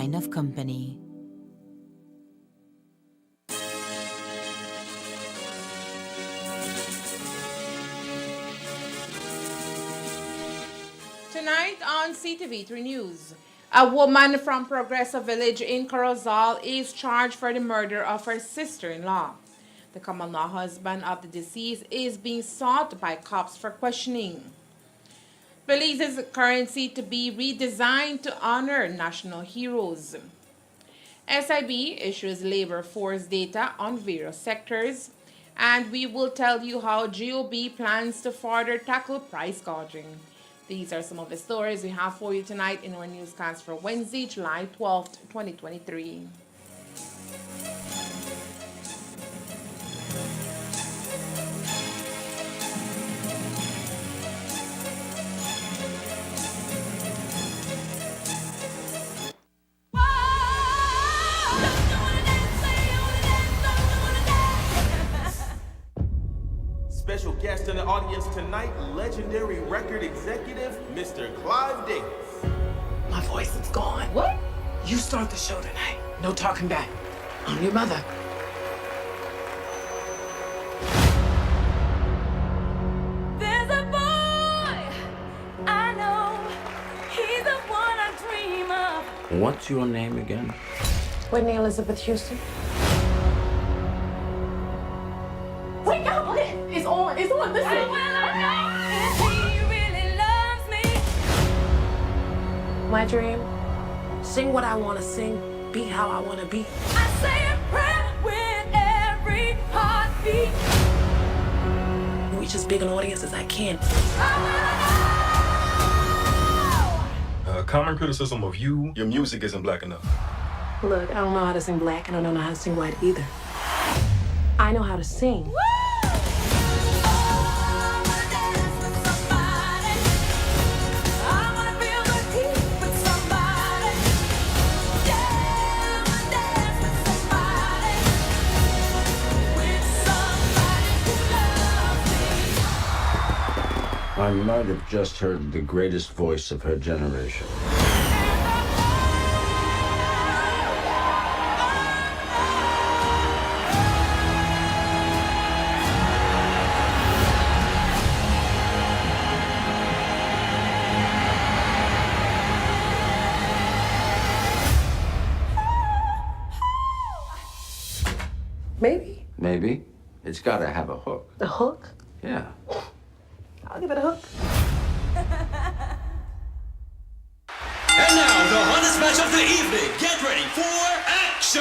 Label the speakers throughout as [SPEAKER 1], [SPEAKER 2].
[SPEAKER 1] line of company.
[SPEAKER 2] Tonight on CTV3 News, a woman from Progressive Village in Corozal is charged for the murder of her sister-in-law. The common law husband of the deceased is being sought by cops for questioning. Belize's currency to be redesigned to honor national heroes. SIB issues labor force data on various sectors, and we will tell you how GOB plans to further tackle price gouging. These are some of the stories we have for you tonight in our newscast for Wednesday, July 12th, 2023.
[SPEAKER 3] Special guest in the audience tonight, legendary record executive, Mr. Clive Davis.
[SPEAKER 4] My voice is gone.
[SPEAKER 2] What?
[SPEAKER 4] You start the show tonight. No talking back. I'm your mother.
[SPEAKER 5] There's a boy I know. He's the one I dream of.
[SPEAKER 6] What's your name again?
[SPEAKER 4] Whitney Elizabeth Houston.
[SPEAKER 5] Wake up! It's on. It's on. Listen. If he really loves me.
[SPEAKER 4] My dream, sing what I want to sing, be how I want to be.
[SPEAKER 5] I say a prayer with every heartbeat.
[SPEAKER 4] Reach as big an audience as I can.
[SPEAKER 5] I
[SPEAKER 7] Common criticism of you, your music isn't black enough.
[SPEAKER 4] Look, I don't know how to sing black and I don't know how to sing white either. I know how to sing.
[SPEAKER 6] I might have just heard the greatest voice of her generation.
[SPEAKER 4] Maybe.
[SPEAKER 6] Maybe. It's got to have a hook.
[SPEAKER 4] A hook?
[SPEAKER 6] Yeah.
[SPEAKER 4] I'll give it a hook.
[SPEAKER 8] And now, the hottest match of the evening. Get ready for action!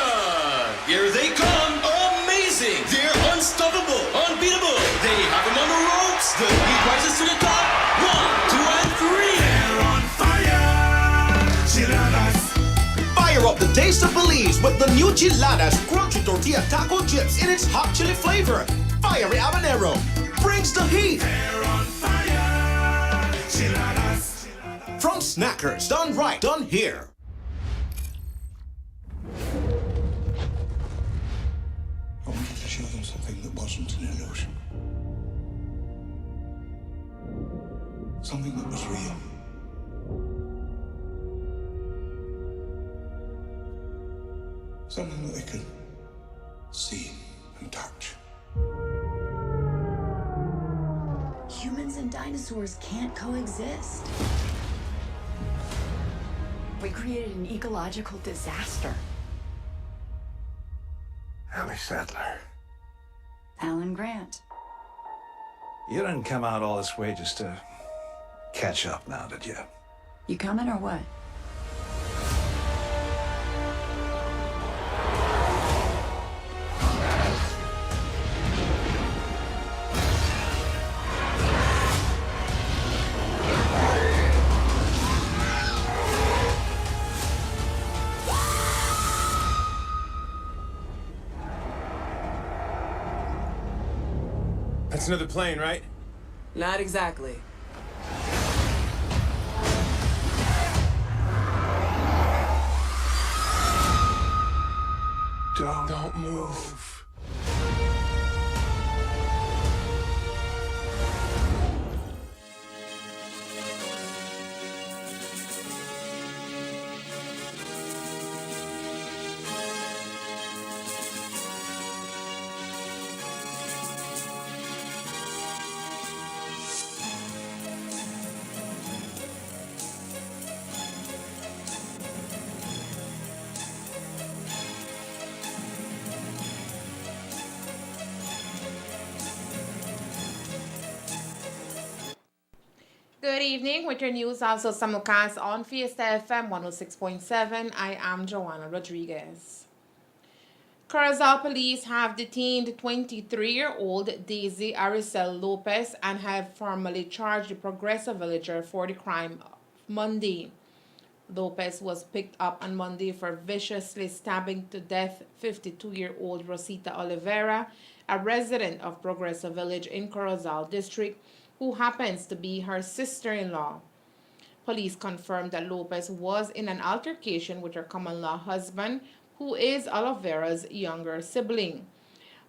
[SPEAKER 8] Here they come. Amazing! They're unstoppable, unbeatable. They have them on the ropes. The heat rises to the top. 1, 2, and 3. They're on fire! Chiladas. Fire up the taste of Belize with the new Chiladas crunchy tortilla taco chips in its hot chili flavor. Fiery habanero brings the heat. They're on fire! Chiladas. From Snackers, done right, done here.
[SPEAKER 9] I wanted to show them something that wasn't an illusion. Something that was real. Something that they could see and touch.
[SPEAKER 10] Humans and dinosaurs can't coexist. We created an ecological disaster.
[SPEAKER 9] Ellie Sadler.
[SPEAKER 10] Alan Grant.
[SPEAKER 9] You didn't come out all this way just to catch up now, did you?
[SPEAKER 10] You coming or what?
[SPEAKER 8] That's another plane, right?
[SPEAKER 4] Not exactly.
[SPEAKER 9] Don't move.
[SPEAKER 2] evening with your news, also simulcast on Fiesta FM 106.7. I am Joanna Rodriguez. Curacao police have detained 23-year-old Daisy Aricel Lopez and have formally charged the Progressive villager for the crime Monday. Lopez was picked up on Monday for viciously stabbing to death 52-year-old Rosita Oliveira, a resident of Progressive Village in Corozal District, who happens to be her sister-in-law. Police confirmed that Lopez was in an altercation with her common-law husband, who is Oliveira's younger sibling,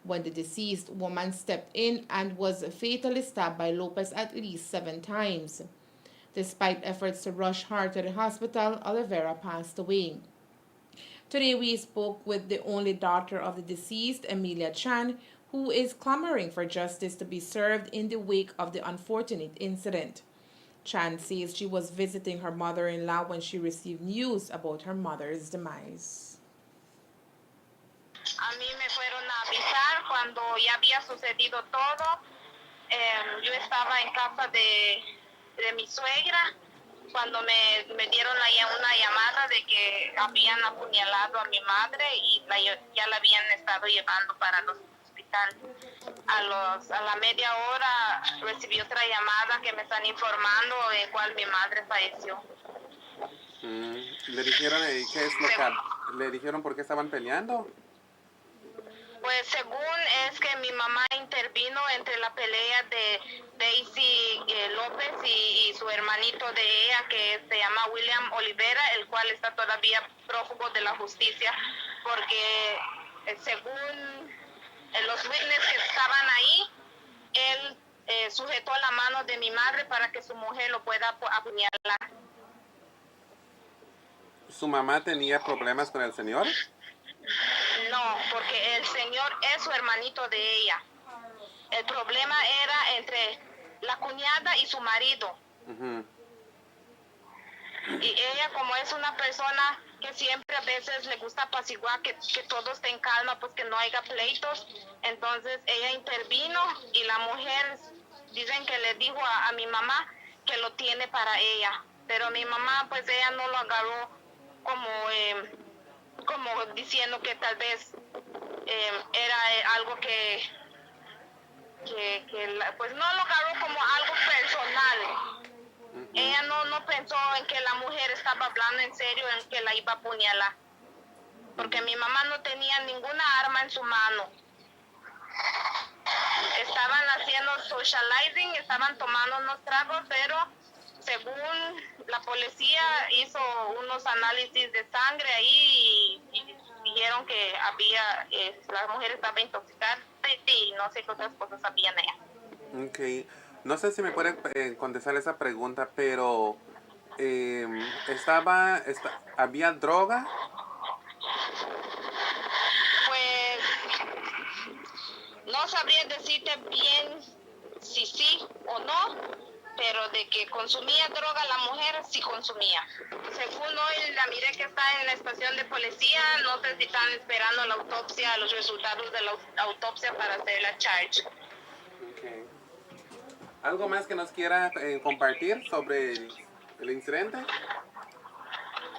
[SPEAKER 2] when the deceased woman stepped in and was fatally stabbed by Lopez at least 7 times. Despite efforts to rush her to the hospital, Oliveira passed away. Today we spoke with the only daughter of the deceased, Emilia Chan, who is clamoring for justice to be served in the wake of the unfortunate incident. Chan says she was visiting her mother-in-law when she received news about her mother's demise.
[SPEAKER 1] A mí me fueron a avisar cuando ya había sucedido todo. Yo estaba en casa de mi suegra cuando me dieron una llamada de que habían apuñalado a mi madre y ya la habían estado llevando para el hospital. A la media hora recibí otra llamada que me están informando de cuál mi madre falleció.
[SPEAKER 11] ¿Le dijeron qué es lo que le dijeron por qué estaban peleando?
[SPEAKER 1] Pues según es que mi mamá intervino entre la pelea de Daisy López y su hermanito de ella, que se llama William Olivera, el cual está todavía prófugo de la justicia, porque según los witnesses que estaban ahí, él sujetó la mano de mi madre para que su mujer lo pueda apuñalar.
[SPEAKER 11] ¿Su mamá tenía problemas con el señor?
[SPEAKER 1] No, porque el señor es su hermanito de ella. El problema era entre la cuñada y su marido. Y ella, como es una persona que siempre a veces le gusta apaciguar, que todo esté en calma, pues que no haya pleitos, entonces ella intervino y la mujer, dicen que le dijo a mi mamá que lo tiene para ella. Pero mi mamá, pues ella no lo agarró como diciendo que tal vez era algo que pues no lo agarró como algo personal. Ella no pensó en que la mujer estaba hablando en serio, en que la iba a apuñalar. Porque mi mamá no tenía ninguna arma en su mano. Estaban haciendo socializing, estaban tomando unos tragos, pero según la policía hizo unos análisis de sangre ahí y dijeron que la mujer estaba intoxicada y no sé qué otras cosas sabían ella.
[SPEAKER 11] Okay. No sé si me puede contestar esa pregunta, pero ¿había droga?
[SPEAKER 1] Pues no sabría decirte bien si sí o no, pero de que consumía droga la mujer, sí consumía. Según hoy la miré que está en la estación de policía, no sé si están esperando la autopsia, los resultados de la autopsia para hacer la charge.
[SPEAKER 11] Okay. ¿Algo más que nos quiera compartir sobre el incidente?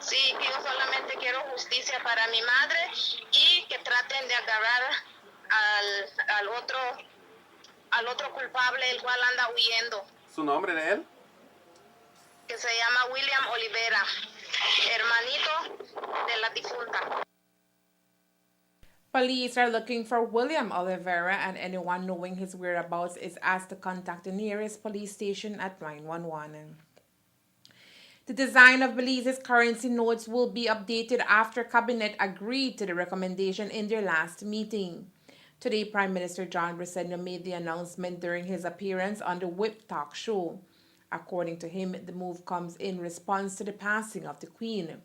[SPEAKER 1] Sí, yo solamente quiero justicia para mi madre y que traten de agarrar al otro culpable, el cual anda huyendo.
[SPEAKER 11] ¿Su nombre de él?
[SPEAKER 1] Que se llama William Olivera, hermanito de la difunta.
[SPEAKER 2] Police are looking for William Oliveira, and anyone knowing his whereabouts is asked to contact the nearest police station at 911. The design of Belize's currency notes will be updated after Cabinet agreed to the recommendation in their last meeting. Today, Prime Minister John Briceño made the announcement during his appearance on the Whip Talk show. According to him, the move comes in response to the passing of the Queen.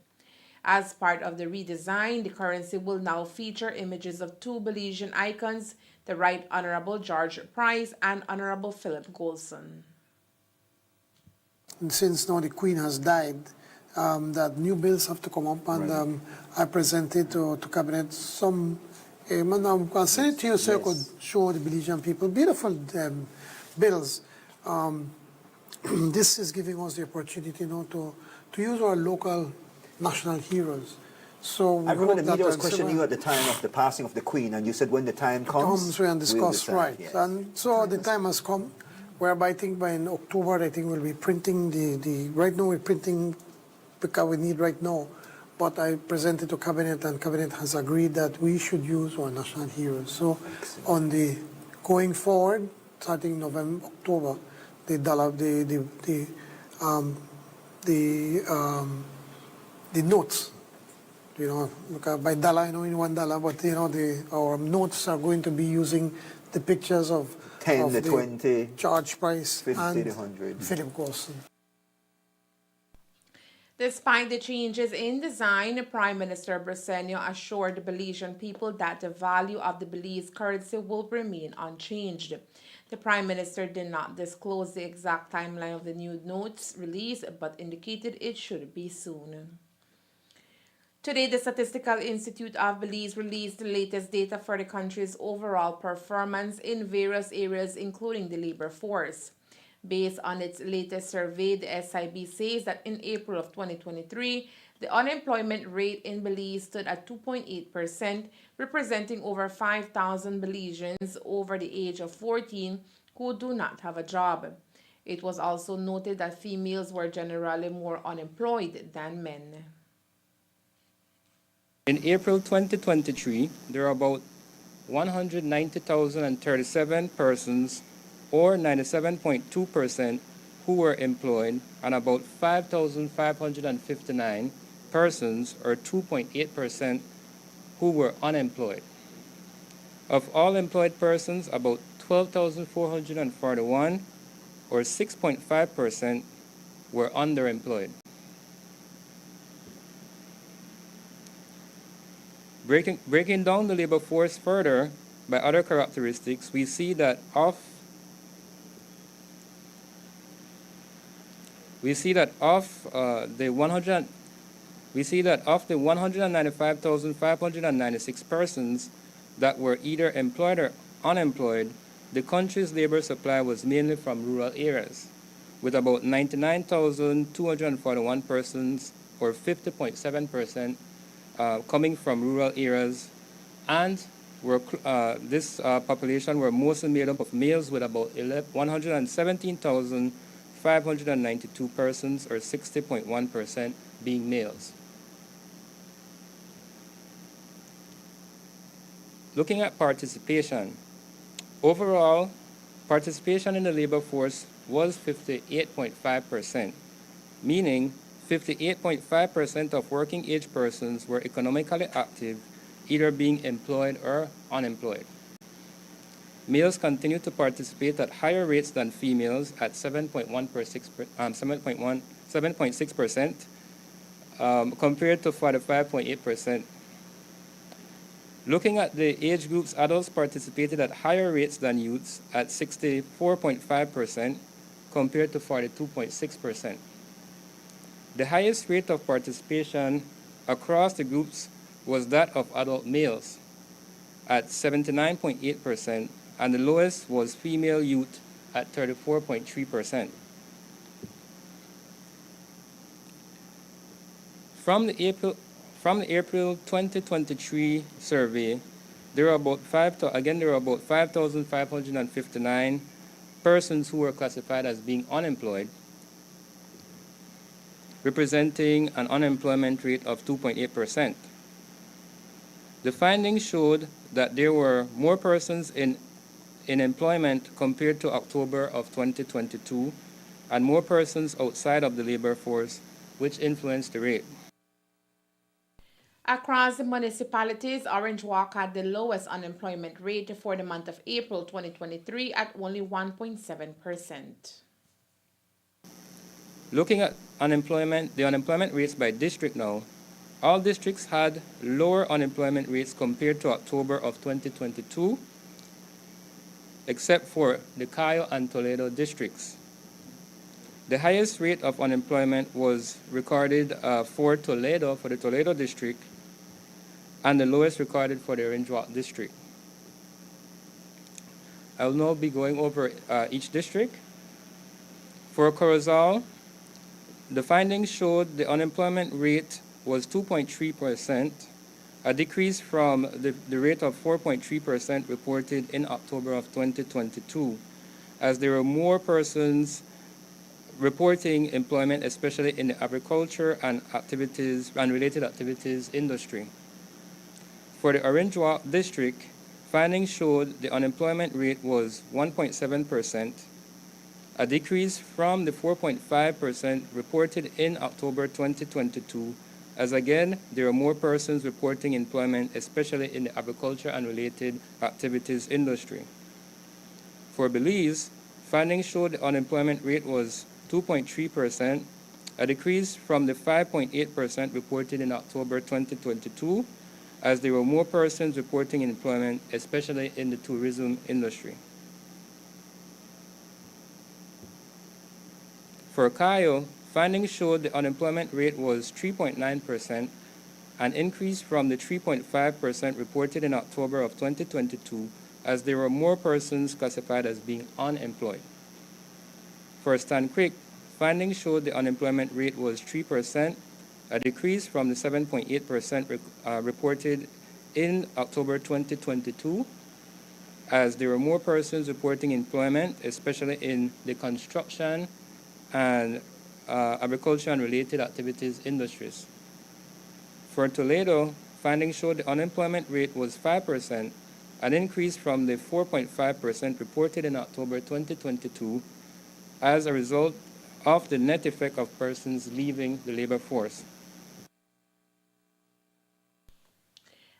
[SPEAKER 2] As part of the redesign, the currency will now feature images of 2 Belizean icons, the Right Honorable George Price and Honorable Philip Golson.
[SPEAKER 12] And since now the Queen has died, that new bills have to come up, and I presented to Cabinet some. I'll send it to you so you could show the Belizean people beautiful bills. this is giving us the opportunity, to use our local national heroes. So we
[SPEAKER 13] I remember
[SPEAKER 12] hope
[SPEAKER 13] the media was
[SPEAKER 12] that
[SPEAKER 13] questioning you at the time of the passing of the Queen, and you said when the time comes,
[SPEAKER 12] we can
[SPEAKER 13] we'll
[SPEAKER 12] discuss,
[SPEAKER 13] decide.
[SPEAKER 12] right?
[SPEAKER 13] Yes.
[SPEAKER 12] And so the time has come, whereby I think by in October, I think we'll be printing the. Right now we're printing because we need right now, but I presented to cabinet, and cabinet has agreed that we should use our national heroes. So on the going forward, starting November, October, the dollar, the notes. Because by dollar, I know in $1, but our notes are going to be using the pictures of
[SPEAKER 13] 10,
[SPEAKER 12] of
[SPEAKER 13] the 20,
[SPEAKER 12] George Price
[SPEAKER 13] 50,
[SPEAKER 12] and
[SPEAKER 13] the 100.
[SPEAKER 12] Philip Gorson.
[SPEAKER 2] Despite the changes in design, Prime Minister Briceño assured the Belizean people that the value of the Belize currency will remain unchanged. The Prime Minister did not disclose the exact timeline of the new notes release, but indicated it should be soon. Today, the Statistical Institute of Belize released the latest data for the country's overall performance in various areas, including the labor force. Based on its latest survey, the SIB says that in April of 2023, the unemployment rate in Belize stood at 2.8%, representing over 5,000 Belizeans over the age of 14 who do not have a job. It was also noted that females were generally more unemployed than men.
[SPEAKER 14] In April 2023, there are about 190,037 persons, or 97.2%, who were employed, and about 5,559 persons, or 2.8%, who were unemployed. Of all employed persons, about 12,441, or 6.5%, were underemployed. Breaking down the labor force further by other characteristics, we see that of the 195,596 persons that were either employed or unemployed, the country's labor supply was mainly from rural areas, with about 99,241 persons, or 50.7%, coming from rural areas, and this population were mostly made up of males, with about 117,592 persons, or 60.1%, being males. Looking at participation, overall participation in the labor force was 58.5%, meaning 58.5% of working age persons were economically active, either being employed or unemployed. Males continued to participate at higher rates than females at 7.6%, compared to 45.8%. Looking at the age groups, adults participated at higher rates than youths at 64.5%, compared to 42.6%. The highest rate of participation across the groups was that of adult males at 79.8%, and the lowest was female youth at 34.3%. From the April 2023 survey, there were about 5,559 persons who were classified as being unemployed, representing an unemployment rate of 2.8%. The findings showed that there were more persons in employment compared to October of 2022, and more persons outside of the labor force, which influenced the rate.
[SPEAKER 2] Across the municipalities, Orange Walk had the lowest unemployment rate for the month of April 2023 at only 1.7%.
[SPEAKER 14] Looking at the unemployment rates by district now, all districts had lower unemployment rates compared to October of 2022, except for the Cayo and Toledo districts. The highest rate of unemployment was recorded for the Toledo district, and the lowest recorded for the Orange Walk district. I will now be going over each district. For Corozal, the findings showed the unemployment rate was 2.3%, a decrease from the rate of 4.3% reported in October of 2022, as there were more persons reporting employment, especially in the agriculture and activities and related activities industry. For the Orange Walk district, findings showed the unemployment rate was 1.7%, a decrease from the 4.5% reported in October 2022, as again, there are more persons reporting employment, especially in the agriculture and related activities industry. For Belize, findings showed the unemployment rate was 2.3%, a decrease from the 5.8% reported in October 2022, as there were more persons reporting employment, especially in the tourism industry. For Cayo, findings showed the unemployment rate was 3.9%, an increase from the 3.5% reported in October of 2022, as there were more persons classified as being unemployed. For Stan Creek, findings showed the unemployment rate was 3%, a decrease from the 7.8% reported in October 2022, as there were more persons reporting employment, especially in the construction and agriculture and related activities industries. For Toledo, findings showed the unemployment rate was 5%, an increase from the 4.5% reported in October 2022, as a result of the net effect of persons leaving the labor force.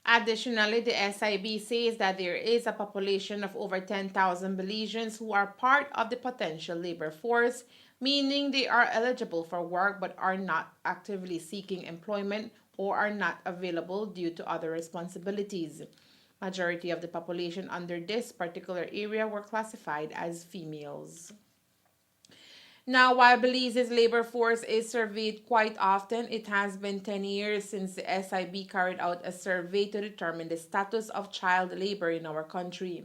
[SPEAKER 2] Additionally, the SIB says that there is a population of over 10,000 Belizeans who are part of the potential labor force, meaning they are eligible for work but are not actively seeking employment or are not available due to other responsibilities. Majority of the population under this particular area were classified as females. Now, while Belize's labor force is surveyed quite often, it has been 10 years since the SIB carried out a survey to determine the status of child labor in our country.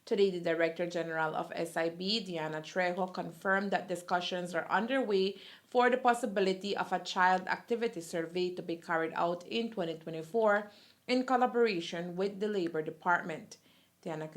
[SPEAKER 2] Today, the Director General of SIB, Diana Trejo, confirmed that discussions are underway for the possibility of a child activity survey to be carried out in 2024 in collaboration with the Labor Department. Diana,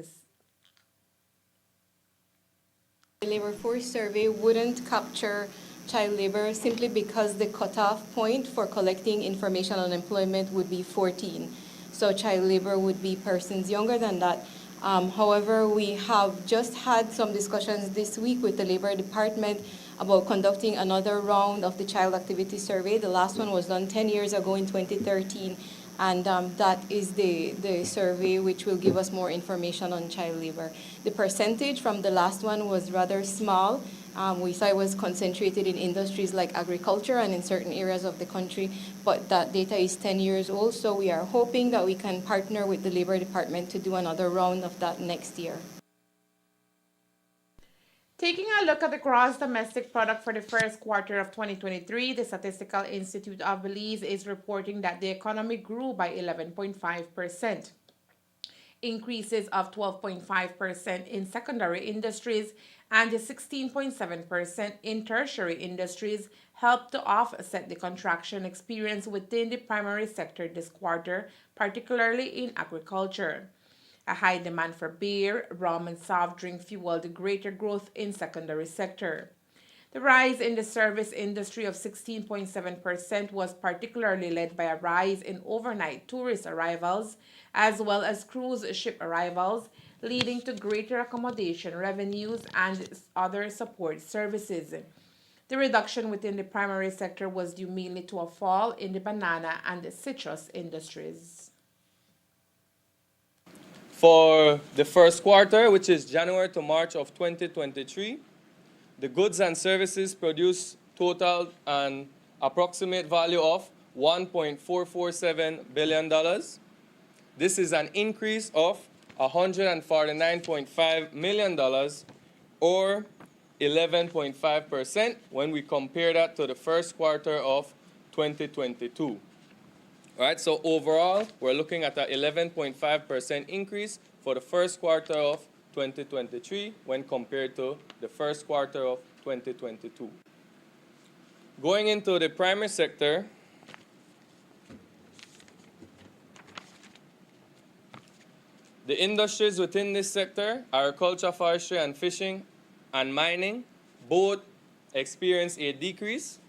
[SPEAKER 15] the labor force survey wouldn't capture child labor simply because the cutoff point for collecting information on employment would be 14. So child labor would be persons younger than that. However, we have just had some discussions this week with the Labor Department about conducting another round of the child activity survey. The last one was done 10 years ago in 2013. And that is the survey which will give us more information on child labor. The percentage from the last one was rather small. We saw it was concentrated in industries like agriculture and in certain areas of the country, but that data is 10 years old, so we are hoping that we can partner with the Labor Department to do another round of that next year.
[SPEAKER 2] Taking a look at the gross domestic product for the first quarter of 2023, the Statistical Institute of Belize is reporting that the economy grew by 11.5%. Increases of 12.5% in secondary industries and 16.7% in tertiary industries helped to offset the contraction experienced within the primary sector this quarter, particularly in agriculture. A high demand for beer, rum, and soft drink fueled the greater growth in secondary sector. The rise in the service industry of 16.7% was particularly led by a rise in overnight tourist arrivals as well as cruise ship arrivals, leading to greater accommodation revenues and other support services. The reduction within the primary sector was due mainly to a fall in the banana and citrus industries.
[SPEAKER 16] For the first quarter, which is January to March of 2023, the goods and services produced total an approximate value of $1.447 billion. This is an increase of $149.5 million or 11.5% when we compare that to the first quarter of 2022. All right, so overall, we're looking at an 11.5% increase for the first quarter of 2023 when compared to the first quarter of 2022. Going into the primary sector, the industries within this sector, agriculture, forestry, and fishing and mining, both experienced a decrease.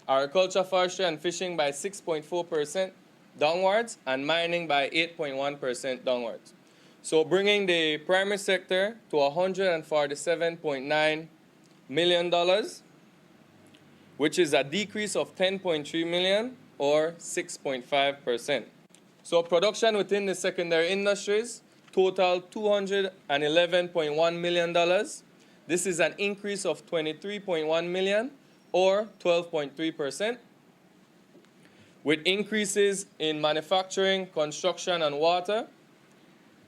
[SPEAKER 16] Agriculture, forestry, and fishing by 6.4% downwards, and mining by 8.1% downwards. So bringing the primary sector to $147.9 million, which is a decrease of 10.3 million or 6.5%. So production within the secondary industries total $211.1 million. This is an increase of 23.1 million or 12.3%, with increases in manufacturing, construction, and water,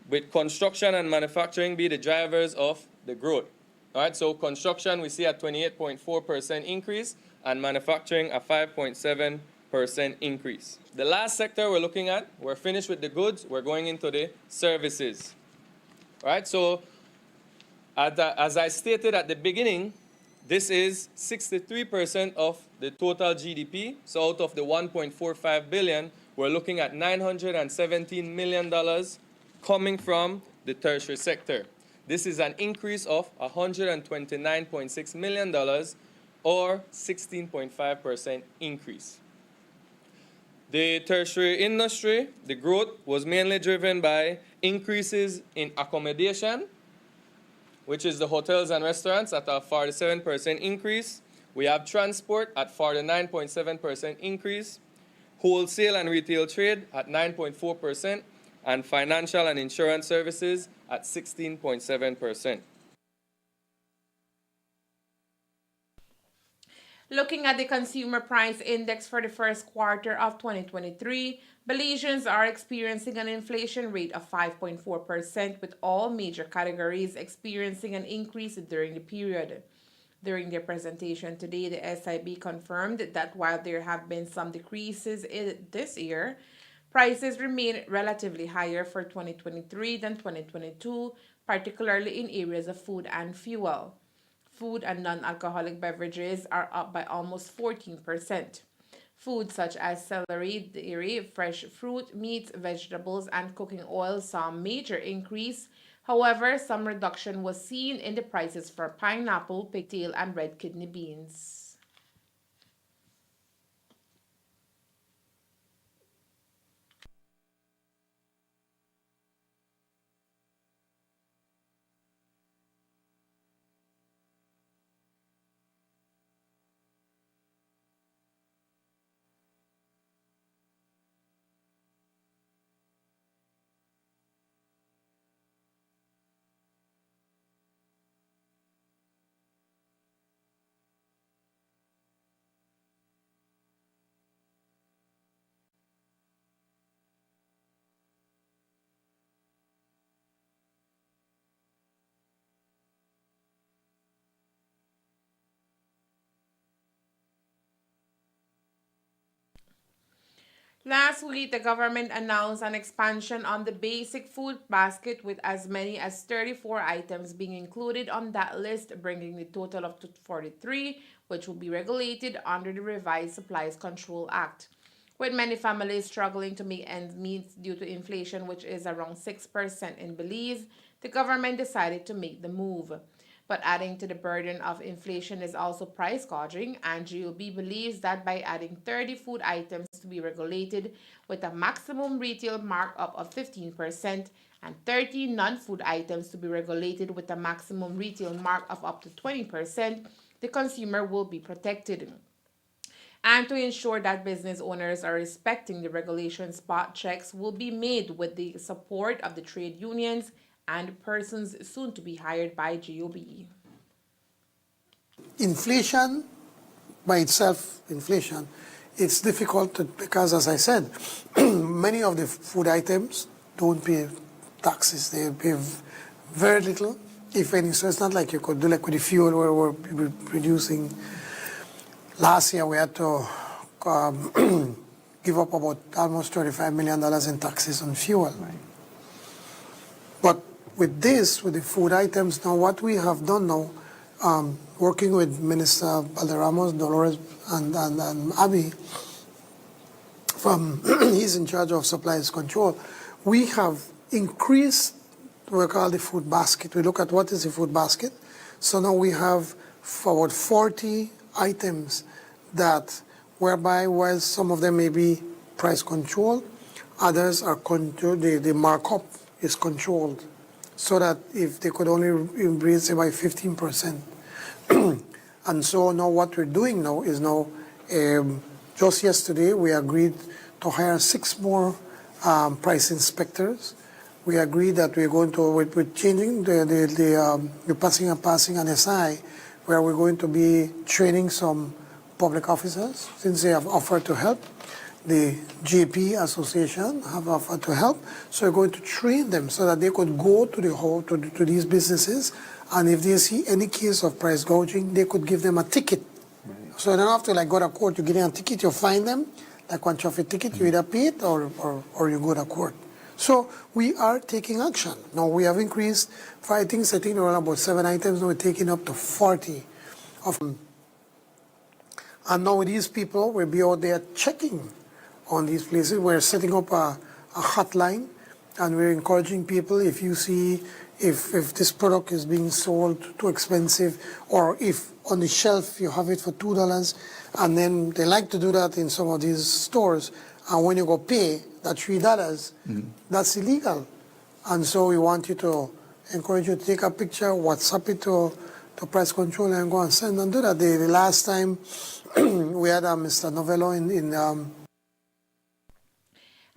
[SPEAKER 16] with construction and manufacturing be the drivers of the growth. All right, so construction we see a 28.4% increase, and manufacturing a 5.7% increase. The last sector we're looking at, we're finished with the goods, we're going into the services. All right, so as I stated at the beginning, this is 63% of the total GDP. So out of the 1.45 billion, we're looking at $917 million coming from the tertiary sector. This is an increase of $129.6 million or 16.5% increase. The tertiary industry, the growth was mainly driven by increases in accommodation, which is the hotels and restaurants at a 47% increase. We have transport at 49.7% increase, wholesale and retail trade at 9.4%, and financial and insurance services at 16.7%.
[SPEAKER 2] Looking at the Consumer Price Index for the first quarter of 2023, Belizeans are experiencing an inflation rate of 5.4%, with all major categories experiencing an increase during the period. During their presentation today, the SIB confirmed that while there have been some decreases this year, prices remain relatively higher for 2023 than 2022, particularly in areas of food and fuel. Food and non-alcoholic beverages are up by almost 14%. Foods such as celery, dairy, fresh fruit, meats, vegetables, and cooking oil saw a major increase. However, some reduction was seen in the prices for pineapple, pigtail, and red kidney beans. Last week, the government announced an expansion on the basic food basket, with as many as 34 items being included on that list, bringing the total up to 43, which will be regulated under the revised Supplies Control Act. With many families struggling to make ends meet due to inflation, which is around 6% in Belize, the government decided to make the move. But adding to the burden of inflation is also price gouging, and GOB believes that by adding 30 food items to be regulated with a maximum retail markup of 15% and 30 non-food items to be regulated with a maximum retail markup of up to 20%, the consumer will be protected. And to ensure that business owners are respecting the regulation, spot checks will be made with the support of the trade unions and persons soon to be hired by GOB.
[SPEAKER 12] Inflation, by itself, it's difficult because, as I said, many of the food items don't pay taxes. They pay very little, if any. So it's not like you could do like with the fuel where we're producing. Last year we had to give up about almost $25 million in taxes on fuel. Right. But with this, with the food items, now what we have done now, working with Minister Valderramos, Dolores, and Abby, he's in charge of supplies control, we have increased what we call the food basket. We look at what is the food basket. So now we have about 40 items that, whereby while some of them may be price controlled, others are controlled, the markup is controlled, so that if they could only increase it by 15%. And so now what we're doing now is just yesterday we agreed to hire 6 more price inspectors. We agreed that we're going to, we're changing the passing an SI, where we're going to be training some public officers, since they have offered to help. The GP Association have offered to help, so we're going to train them so that they could go to these businesses, and if they see any case of price gouging, they could give them a ticket. Right. So you don't have to go to court, you get a ticket, you fine them, like one traffic ticket, you either pay it or you go to court. So we are taking action. Now we have increased 5 things, I think there were about 7 items, now we're taking up to 40 of them. And now with these people, we'll be out there checking on these places. We're setting up a hotline, and we're encouraging people, if you see if this product is being sold too expensive, or if on the shelf you have it for $2, and then they like to do that in some of these stores, and when you go pay that $3, that's illegal. And so we want you to encourage you to take a picture, WhatsApp it to price control, and go and send and do that. The last time we had Mr. Novello in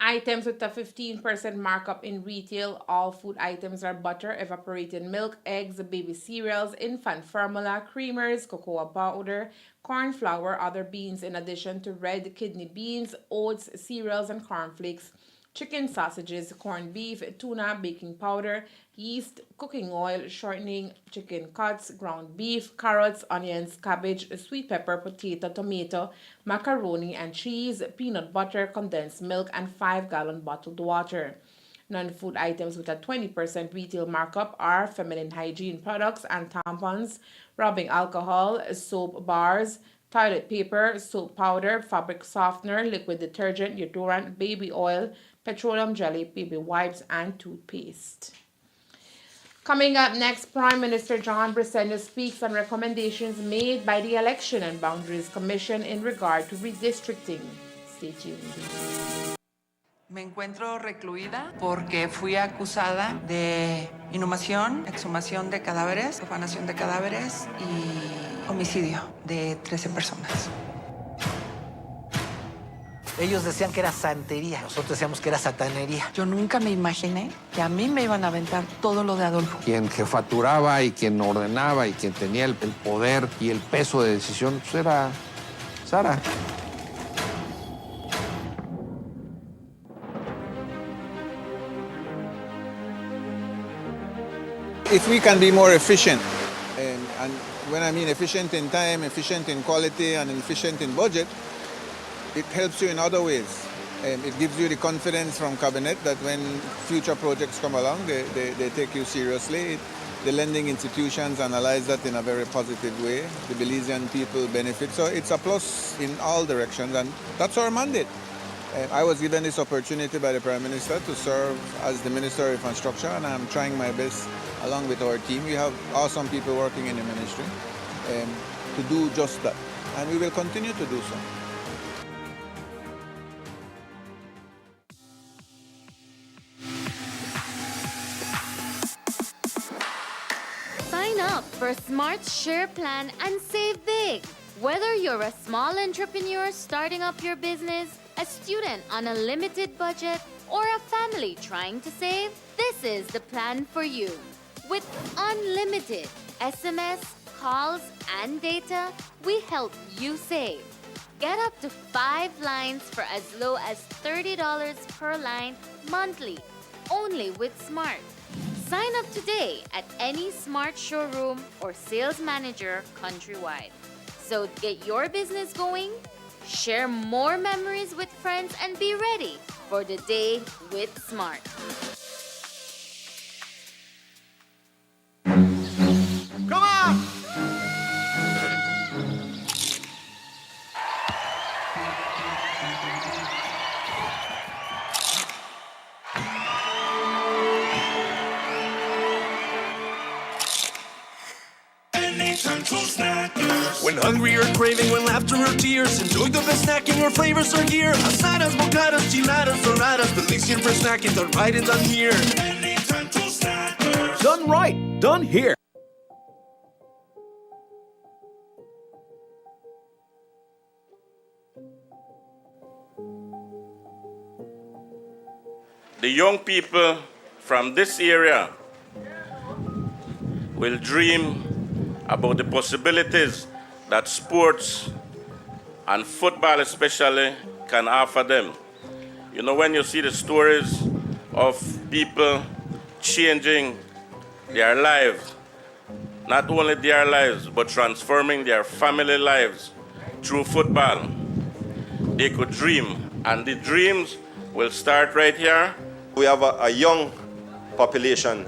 [SPEAKER 2] Items with a 15% markup in retail. All food items are butter, evaporated milk, eggs, baby cereals, infant formula, creamers, cocoa powder, corn flour, other beans, in addition to red kidney beans, oats, cereals, and cornflakes, chicken sausages, corned beef, tuna, baking powder, yeast, cooking oil, shortening, chicken cuts, ground beef, carrots, onions, cabbage, sweet pepper, potato, tomato, macaroni and cheese, peanut butter, condensed milk, and 5-gallon bottled water. Non-food items with a 20% retail markup are feminine hygiene products and tampons, rubbing alcohol, soap bars, toilet paper, soap powder, fabric softener, liquid detergent, deodorant, baby oil, petroleum jelly, baby wipes, and toothpaste. Coming up next, Prime Minister John Briseno speaks on recommendations made by the Election and Boundaries Commission in regard to redistricting. Stay tuned.
[SPEAKER 17] Me encuentro recluida porque fui acusada de inhumación, exhumación de cadáveres, profanación de cadáveres y homicidio de 13 personas.
[SPEAKER 18] Ellos decían que era santería, nosotros decíamos que era satanería.
[SPEAKER 17] Yo nunca me imaginé que a mí me iban a aventar todo lo de Adolfo.
[SPEAKER 19] Quien jefaturaba y quien ordenaba y quien tenía el poder y el peso de decisión pues era Sara.
[SPEAKER 20] If we can be more efficient, and when I mean efficient in time, efficient in quality, and efficient in budget, it helps you in other ways. It gives you the confidence from Cabinet that when future projects come along, they take you seriously. The lending institutions analyze that in a very positive way. The Belizean people benefit. So it's a plus in all directions, and that's our mandate. I was given this opportunity by the Prime Minister to serve as the Minister of Infrastructure, and I'm trying my best along with our team. We have awesome people working in the ministry to do just that, and we will continue to do so.
[SPEAKER 21] Sign up for Smart Share Plan and save big. Whether you're a small entrepreneur starting up your business, a student on a limited budget, or a family trying to save, this is the plan for you. With unlimited SMS, calls, and data, we help you save. Get up to 5 lines for as low as $30 per line monthly, only with Smart. Sign up today at any Smart showroom or sales manager countrywide. So get your business going, share more memories with friends, and be ready for the day with Smart.
[SPEAKER 22] Come on!
[SPEAKER 8] When hungry or craving, when laughter or tears, enjoy the best snacking or flavors are here. Asadas, bocadas, chiladas, doradas, delicious for snacking, done right and done here.
[SPEAKER 3] Done right, done here.
[SPEAKER 22] The young people from this area will dream about the possibilities that sports and football especially can offer them. You know, when you see the stories of people changing their lives, not only their lives, but transforming their family lives through football, they could dream, and the dreams will start right here.
[SPEAKER 23] We have a young population.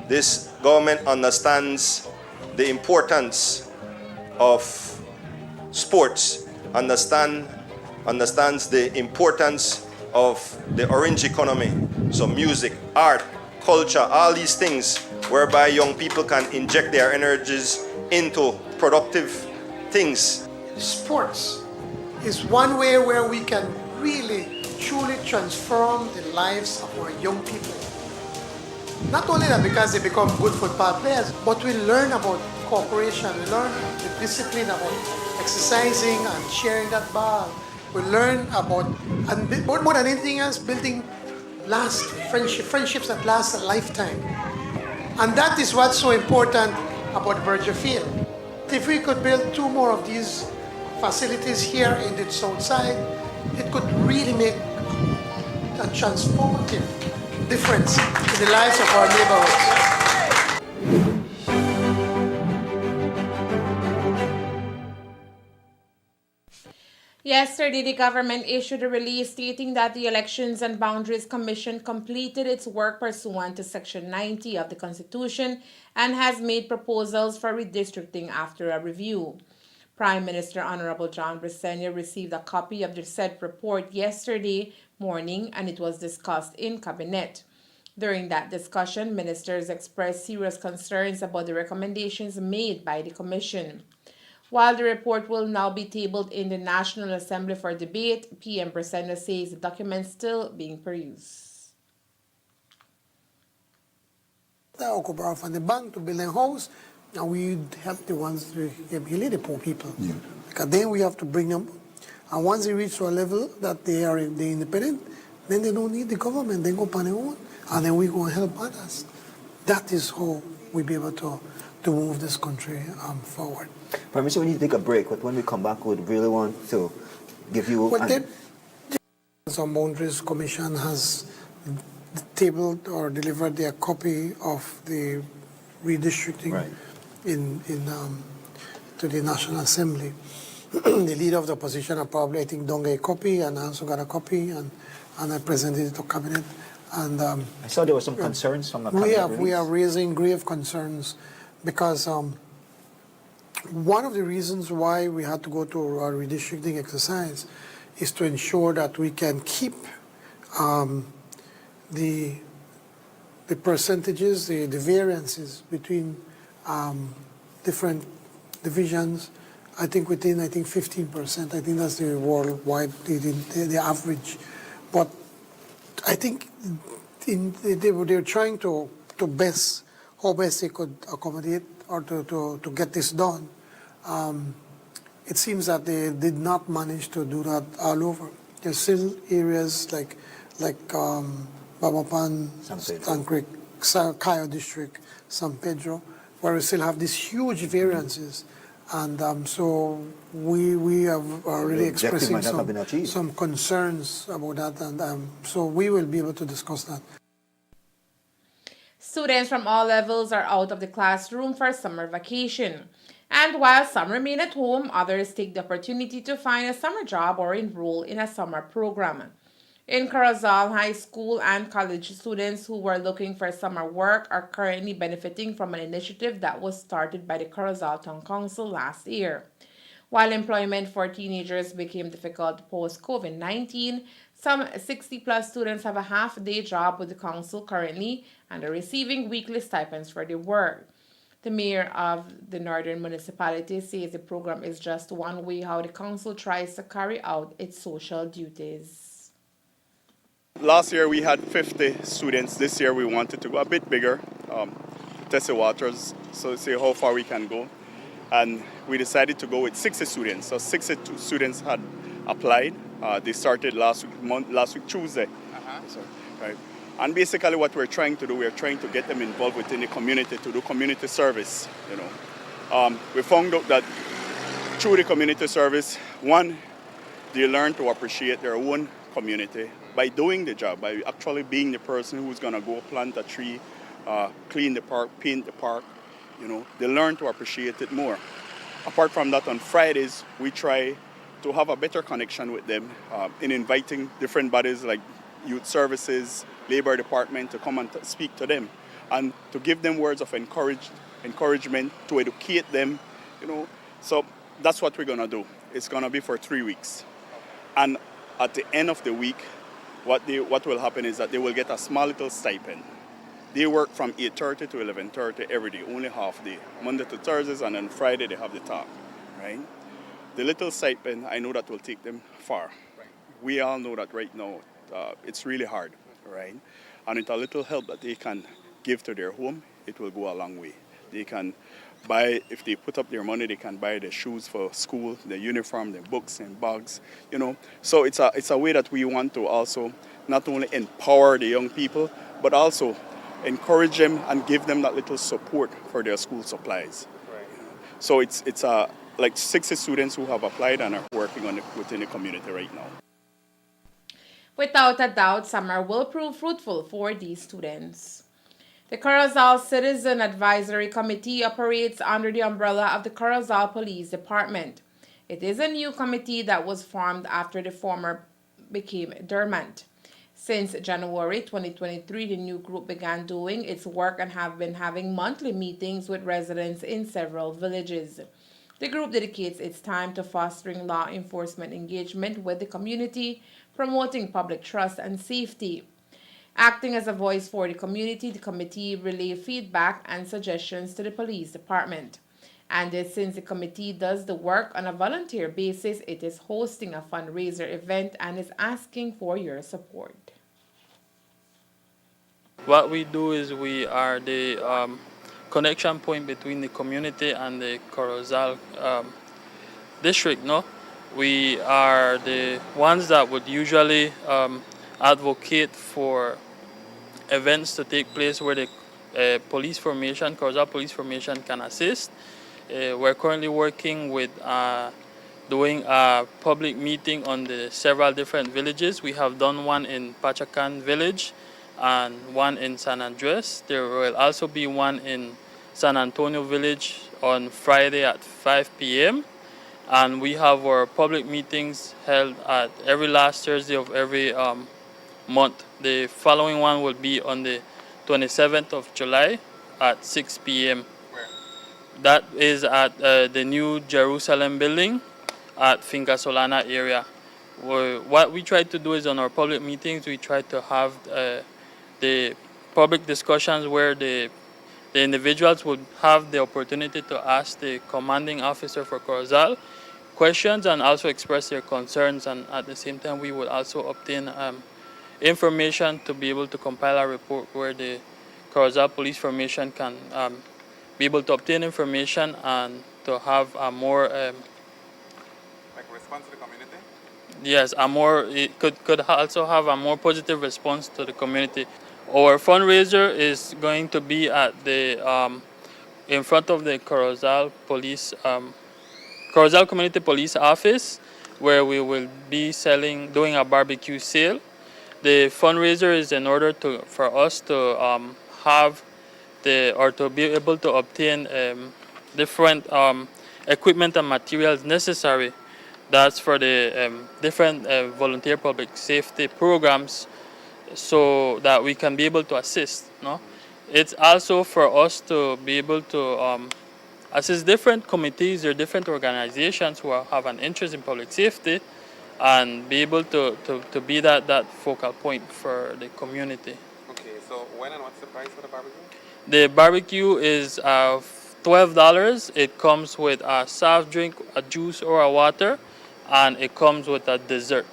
[SPEAKER 23] This government understands the importance of sports, understands the importance of the orange economy. So music, art, culture, all these things whereby young people can inject their energies into productive things.
[SPEAKER 12] Sports is one way where we can really, truly transform the lives of our young people. Not only that because they become good football players, but we learn about cooperation, we learn the discipline about exercising and sharing that ball. We learn about, and more than anything else, building friendships that last a lifetime. And that is what's so important about Berger Field. If we could build 2 more of these facilities here in the south side, it could really make a transformative difference in the lives of our neighborhoods.
[SPEAKER 2] Yesterday, the government issued a release stating that the Elections and Boundaries Commission completed its work pursuant to Section 90 of the Constitution and has made proposals for redistricting after a review. Prime Minister Honorable John Brisenia received a copy of the said report yesterday morning, and it was discussed in Cabinet. During that discussion, ministers expressed serious concerns about the recommendations made by the Commission. While the report will now be tabled in the National Assembly for debate, PM Brisenia says the document is still being perused.
[SPEAKER 12] They could borrow from the bank to build a house, and we help the ones, really the poor people. Yeah. Because then we have to bring them, and once they reach to a level that they are independent, then they don't need the government, they go on their own, and then we go and help others. That is how we be able to move this country forward.
[SPEAKER 13] Prime Minister, we need to take a break, but when we come back, we would really want to give you...
[SPEAKER 12] Well, the Boundaries Commission has tabled or delivered their copy of the redistricting to the National Assembly. The leader of the opposition probably, I think, don't get a copy, and I also got a copy, and I presented it to Cabinet. And
[SPEAKER 13] I saw there were some concerns from the Cabinet
[SPEAKER 12] we are raising grave concerns because one of the reasons why we had to go to a redistricting exercise is to ensure that we can keep the percentages, the variances between different divisions. I think within 15%. I think that's the worldwide the average. But I think they're trying to best how best they could accommodate or to get this done. It seems that they did not manage to do that all over. There's still areas like Babapan, Stan Creek, Cayo District, San Pedro, where we still have these huge variances. And so we have already expressing some concerns about that, and so we will be able to discuss that.
[SPEAKER 2] Students from all levels are out of the classroom for summer vacation. And while some remain at home, others take the opportunity to find a summer job or enroll in a summer program. In Corozal, high school and college students who were looking for summer work are currently benefiting from an initiative that was started by the Corozal Town Council last year. While employment for teenagers became difficult post-COVID-19, some 60-plus students have a half-day job with the council currently and are receiving weekly stipends for their work. The mayor of the northern municipality says the program is just one way how the council tries to carry out its social duties.
[SPEAKER 3] Last year we had 50 students. This year we wanted to go a bit bigger, test the waters, so see how far we can go. And we decided to go with 60 students. So 60 students had applied. They started last week Tuesday. So, right. And basically what we're trying to do, we're trying to get them involved within the community to do community service. We found out that through the community service, one, they learn to appreciate their own community by doing the job, by actually being the person who's going to go plant a tree, clean the park, paint the park. They learn to appreciate it more. Apart from that, on Fridays, we try to have a better connection with them in inviting different bodies like youth services, labor department to come and speak to them and to give them words of encouragement, to educate them. So that's what we're going to do. It's going to be for 3 weeks. And at the end of the week, what will happen is that they will get a small little stipend. They work from 8:30 to 11:30 every day, only half day. Monday to Thursdays, and then Friday they have the talk, right? The little stipend, I know that will take them far. Right. We all know that right now it's really hard, right? And with a little help that they can give to their home, it will go a long way. They can buy, if they put up their money, they can buy the shoes for school, the uniform, the books and bags, So it's a way that we want to also not only empower the young people, but also encourage them and give them that little support for their school supplies. Right. So it's like 60 students who have applied and are working on it within the community right now.
[SPEAKER 2] Without a doubt, summer will prove fruitful for these students. The Corozal Citizen Advisory Committee operates under the umbrella of the Corozal Police Department. It is a new committee that was formed after the former became dormant. Since January 2023, the new group began doing its work and have been having monthly meetings with residents in several villages. The group dedicates its time to fostering law enforcement engagement with the community, promoting public trust and safety. Acting as a voice for the committee relay feedback and suggestions to the police department. And since the committee does the work on a volunteer basis, it is hosting a fundraiser event and is asking for your support.
[SPEAKER 5] What we do is we are the connection point between the community and the Corozal district. We are the ones that would usually advocate for events to take place where the Corozal Police Formation can assist. We're currently working with doing a public meeting on the several different villages. We have done one in Pachacan village and one in San Andres. There will also be one in San Antonio village on Friday at 5 p.m. And we have our public meetings held at every last Thursday of every month. The following one will be on the 27th of July at 6 p.m.
[SPEAKER 11] Where?
[SPEAKER 5] That is at the New Jerusalem building at Finca Solana area. What we try to do is on our public meetings, we try to have the public discussions where the individuals would have the opportunity to ask the commanding officer for Corozal questions and also express their concerns, and at the same time we would also obtain information to be able to compile a report where the Corozal Police Formation can be able to obtain information and to have a more
[SPEAKER 11] like response to the community?
[SPEAKER 5] Yes, it could also have a more positive response to the community. Our fundraiser is going to be at the in front of the Corozal Community Police Office, where we will be doing a barbecue sale. The fundraiser is in order for us to have to be able to obtain different equipment and materials necessary. That's for the different volunteer public safety programs, so that we can be able to assist. It's also for us to be able to assist different committees or different organizations who have an interest in public safety, and be able to be that focal point for the community.
[SPEAKER 11] Okay, so when and what's the price for the barbecue?
[SPEAKER 5] The barbecue is $12. It comes with a soft drink, a juice, or a water, and it comes with a dessert.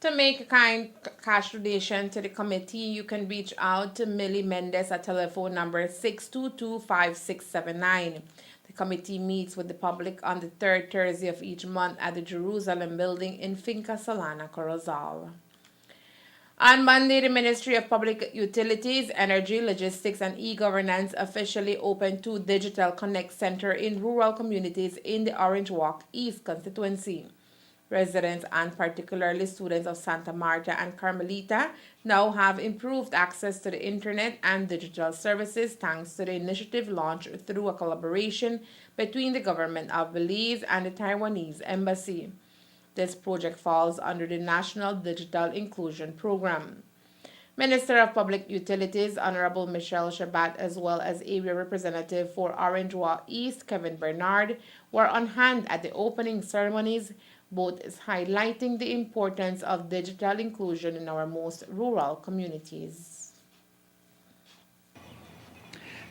[SPEAKER 2] To make a kind cash donation to the committee, you can reach out to Millie Mendez at telephone number 622-5679. The committee meets with the public on the third Thursday of each month at the Jerusalem Building in Finca Solana, Corozal. On Monday, the Ministry of Public Utilities, Energy, Logistics, and E-Governance officially opened 2 Digital Connect Centers in rural communities in the Orange Walk East constituency. Residents, and particularly students of Santa Marta and Carmelita, now have improved access to the internet and digital services thanks to the initiative launched through a collaboration between the government of Belize and the Taiwanese embassy. This project falls under the National Digital Inclusion Program. Minister of Public Utilities, Honorable Michelle Shabat, as well as Area Representative for Orange Walk East, Kevin Bernard, were on hand at the opening ceremonies, both highlighting the importance of digital inclusion in our most rural communities.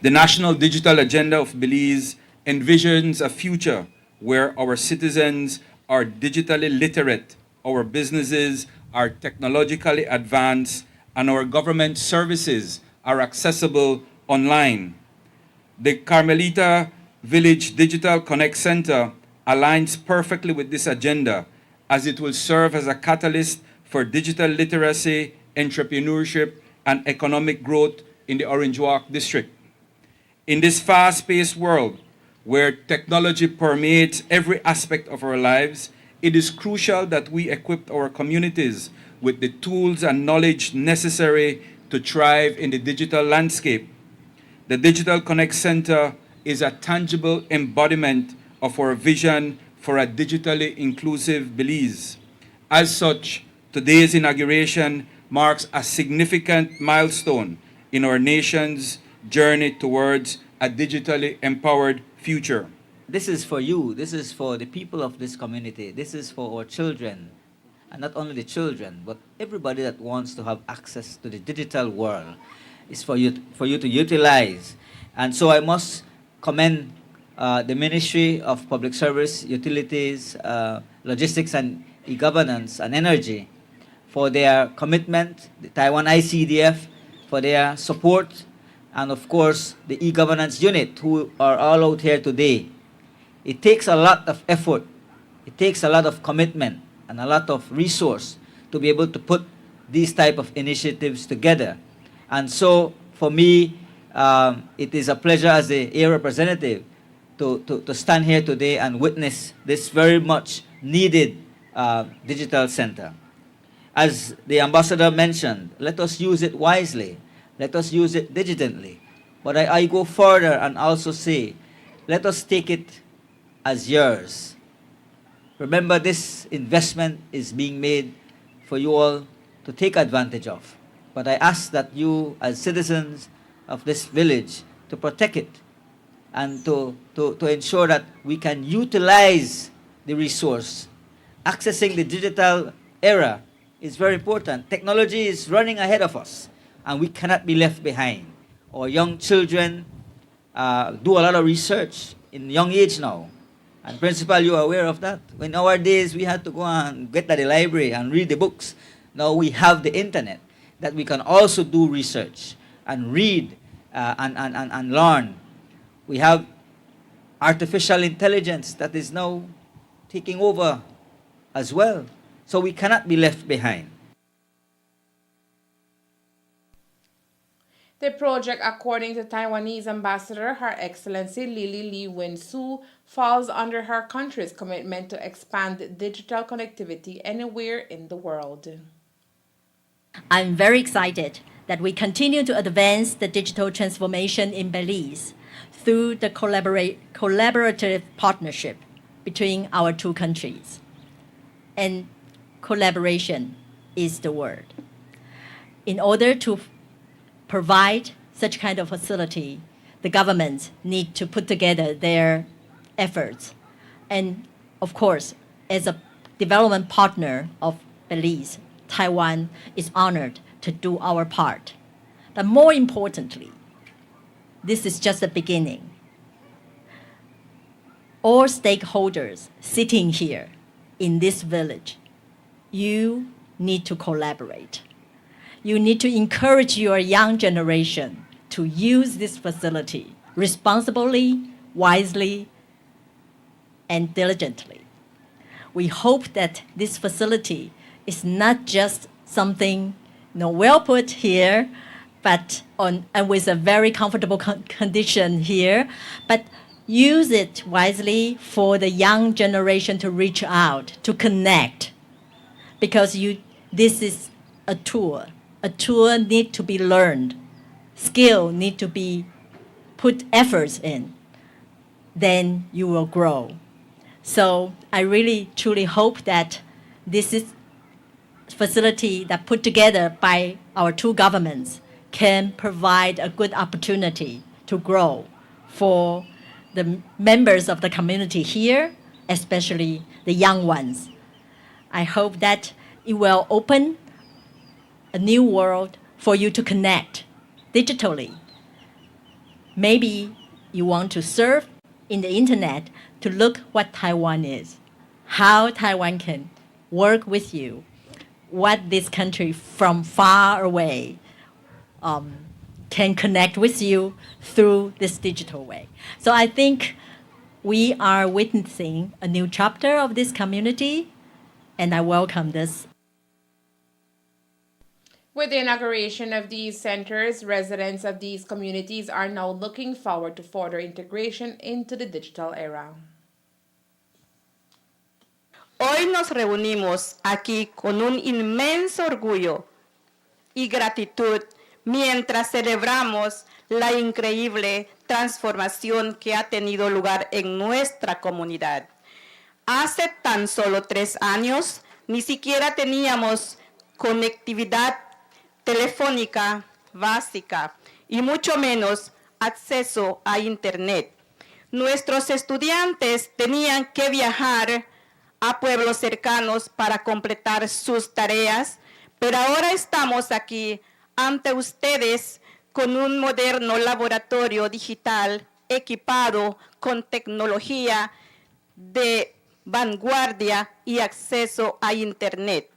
[SPEAKER 6] The National Digital Agenda of Belize envisions a future where our citizens are digitally literate, our businesses are technologically advanced, and our government services are accessible online. The Carmelita Village Digital Connect Center aligns perfectly with this agenda, as it will serve as a catalyst for digital literacy, entrepreneurship, and economic growth in the Orange Walk district. In this fast-paced world, where technology permeates every aspect of our lives, it is crucial that we equip our communities with the tools and knowledge necessary to thrive in the digital landscape. The Digital Connect Center is a tangible embodiment of our vision for a digitally inclusive Belize. As such, today's inauguration marks a significant milestone in our nation's journey towards a digitally empowered future.
[SPEAKER 7] This is for you. This is for the people of this community. This is for our children. And not only the children, but everybody that wants to have access to the digital world. It's for you to utilize. And so I must commend the Ministry of Public Service, Utilities, Logistics and E-Governance and Energy for their commitment, the Taiwan ICDF for their support, and of course the E-Governance Unit who are all out here today. It takes a lot of effort, it takes a lot of commitment and a lot of resource to be able to put these type of initiatives together. And so for me, it is a pleasure as the area representative to stand here today and witness this very much needed digital center. As the ambassador mentioned, let us use it wisely. Let us use it digitally. But I go further and also say, let us take it as yours. Remember, this investment is being made for you all to take advantage of. But I ask that you, as citizens of this village, to protect it and to ensure that we can utilize the resource. Accessing the digital era is very important. Technology is running ahead of us, and we cannot be left behind. Our young children do a lot of research in young age now. And Principal, you are aware of that. In our days, we had to go and get to the library and read the books. Now we have the internet that we can also do research and read and learn. We have artificial intelligence that is now taking over as well. So we cannot be left behind.
[SPEAKER 2] The project, according to Taiwanese Ambassador Her Excellency Lily Lee Wen-Su, falls under her country's commitment to expand digital connectivity anywhere in the world.
[SPEAKER 10] I'm very excited that we continue to advance the digital transformation in Belize through the collaborative partnership between our two countries. And collaboration is the word. In order to provide such kind of facility, the governments need to put together their efforts. And of course, as a development partner of Belize, Taiwan is honored to do our part. But more importantly, this is just the beginning. All stakeholders sitting here in this village, you need to collaborate. You need to encourage your young generation to use this facility responsibly, wisely, and diligently. We hope that this facility is not just something well put here, but and with a very comfortable condition here, but use it wisely for the young generation to reach out, to connect, because this is a tool. A tool need to be learned, skill need to be put efforts in, then you will grow. So I really, truly hope that this is facility that put together by our two governments can provide a good opportunity to grow for the members of the community here, especially the young ones. I hope that it will open a new world for you to connect digitally. Maybe you want to surf in the internet to look what Taiwan is, how Taiwan can work with you, what this country from far away can connect with you through this digital way. So I think we are witnessing a new chapter of this community, and I welcome this.
[SPEAKER 2] With the inauguration of these centers, residents of these communities are now looking forward to further integration into the digital era.
[SPEAKER 1] Hoy nos reunimos aquí con un inmenso orgullo y gratitud mientras celebramos la increíble transformación que ha tenido lugar en nuestra comunidad. Hace tan solo 3 años, ni siquiera teníamos conectividad telefónica básica y mucho menos acceso a Internet. Nuestros estudiantes tenían que viajar a pueblos cercanos para completar sus tareas, pero ahora estamos aquí ante ustedes con un moderno laboratorio digital equipado con tecnología de vanguardia y acceso a Internet.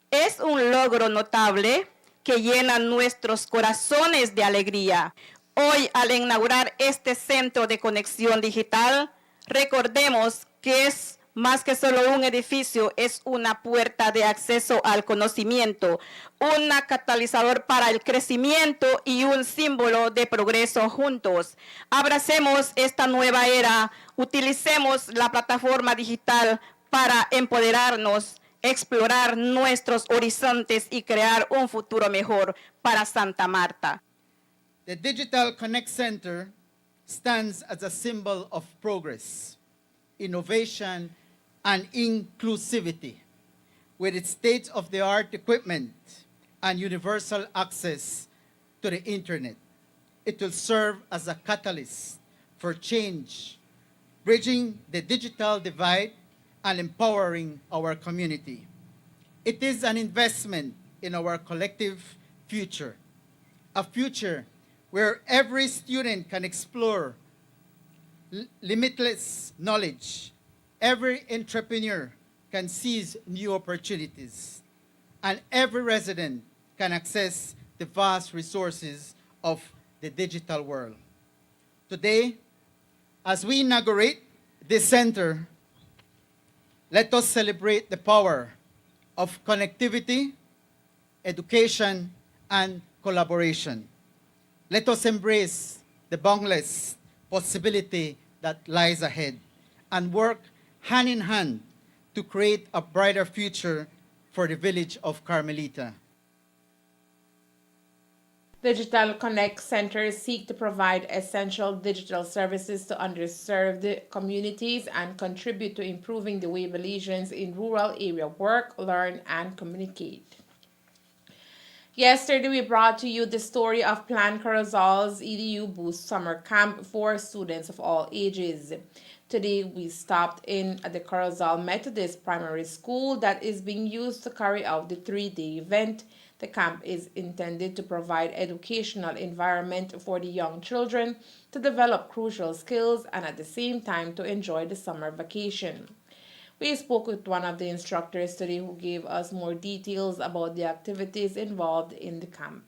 [SPEAKER 1] Es un logro notable que llena nuestros corazones de alegría. Hoy, al inaugurar este centro de conexión digital, recordemos que es más que solo un edificio, es una puerta de acceso al conocimiento, un catalizador para el crecimiento y un símbolo de progreso juntos. Abracemos esta nueva era, utilicemos la plataforma digital para empoderarnos, explorar nuestros horizontes y crear un futuro mejor para Santa Marta.
[SPEAKER 4] The Digital Connect Center stands as a symbol of progress, innovation, and inclusivity. With its state-of-the-art equipment and universal access to the internet, it will serve as a catalyst for change, bridging the digital divide and empowering our community. It is an investment in our collective future, a future where every student can explore limitless knowledge, every entrepreneur can seize new opportunities, and every resident can access the vast resources of the digital world. Today, as we inaugurate this center, let us celebrate the power of connectivity, education, and collaboration. Let us embrace the boundless possibility that lies ahead and work hand in hand to create a brighter future for the village of Carmelita.
[SPEAKER 2] Digital Connect centers seek to provide essential digital services to underserved communities and contribute to improving the way Belizeans in rural areas work, learn, and communicate. Yesterday, we brought to you the story of Plan Corozal's EDU Boost Summer Camp for students of all ages. Today, we stopped in at the Corozal Methodist Primary School that is being used to carry out the 3-day event. The camp is intended to provide educational environment for the young children to develop crucial skills and at the same time to enjoy the summer vacation. We spoke with one of the instructors today who gave us more details about the activities involved in the camp.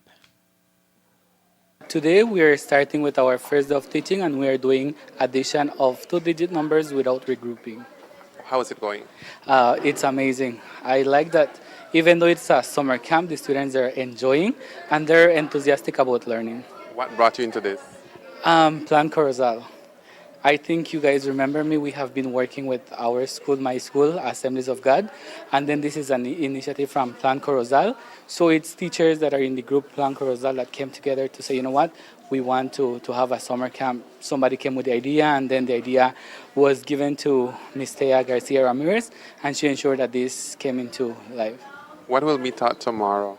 [SPEAKER 9] Today we are starting with our first day of teaching and we are doing addition of 2-digit numbers without regrouping.
[SPEAKER 11] How is it going?
[SPEAKER 9] It's amazing. I like that even though it's a summer camp, the students are enjoying and they're enthusiastic about learning.
[SPEAKER 11] What brought you into this?
[SPEAKER 9] Plan Corozal. I think you guys remember me. We have been working with our school, my school, Assemblies of God, and then this is an initiative from Plan Corozal. So it's teachers that are in the group Plan Corozal that came together to say, you know what, we want to have a summer camp. Somebody came with the idea, and then the idea was given to Ms. Thea Garcia Ramirez, and she ensured that this came into life.
[SPEAKER 11] What will be taught tomorrow?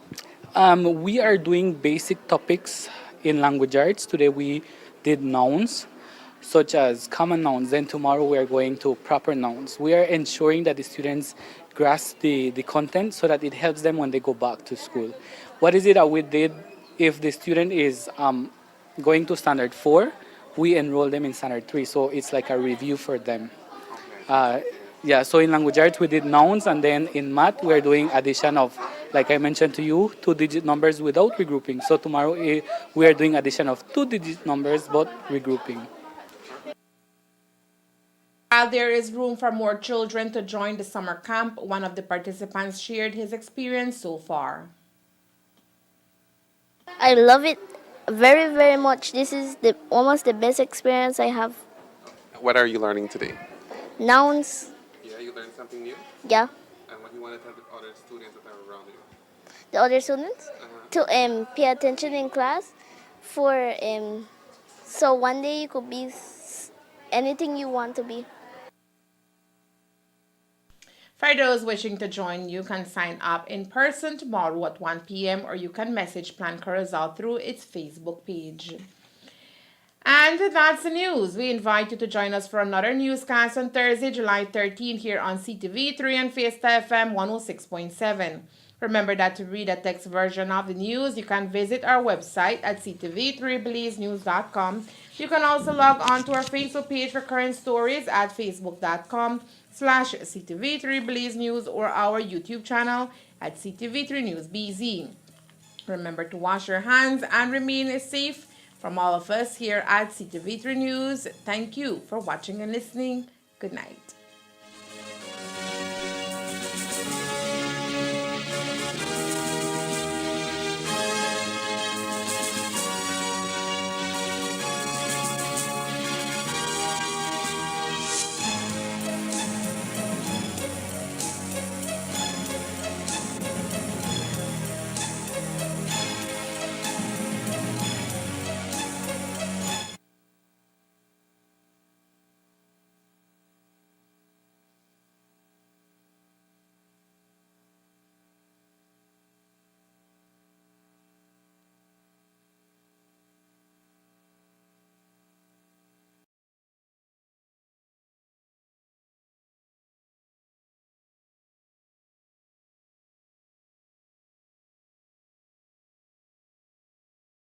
[SPEAKER 9] We are doing basic topics in language arts. Today we did nouns, such as common nouns. Then tomorrow we are going to proper nouns. We are ensuring that the students grasp the content so that it helps them when they go back to school. What is it that we did? If the student is going to standard 4, we enroll them in standard 3. So it's like a review for them. So in language arts we did nouns, and then in math we are doing addition of, like I mentioned to you, 2-digit numbers without regrouping. So tomorrow we are doing addition of 2-digit numbers but regrouping.
[SPEAKER 2] While there is room for more children to join the summer camp, one of the participants shared his experience so far.
[SPEAKER 14] I love it very, very much. This is almost the best experience I have.
[SPEAKER 11] What are you learning today?
[SPEAKER 14] Nouns.
[SPEAKER 11] Yeah, you learned something new?
[SPEAKER 14] Yeah.
[SPEAKER 11] And what you want to tell the other students that are around you?
[SPEAKER 14] The other students? To pay attention in class for so one day you could be anything you want to be.
[SPEAKER 2] For those wishing to join, you can sign up in person tomorrow at 1 p.m. or you can message Plan Corozal through its Facebook page. And that's the news. We invite you to join us for another newscast on Thursday, July 13 here on CTV3 and Fiesta FM 106.7. Remember that to read a text version of the news, you can visit our website at ctv3belizenews.com. You can also log on to our Facebook page for current stories at facebook.com/CTV3BelizeNews or our YouTube channel at CTV3NewsBZ. Remember to wash your hands and remain safe. From all of us here at CTV3 News, thank you for watching and listening. Good night.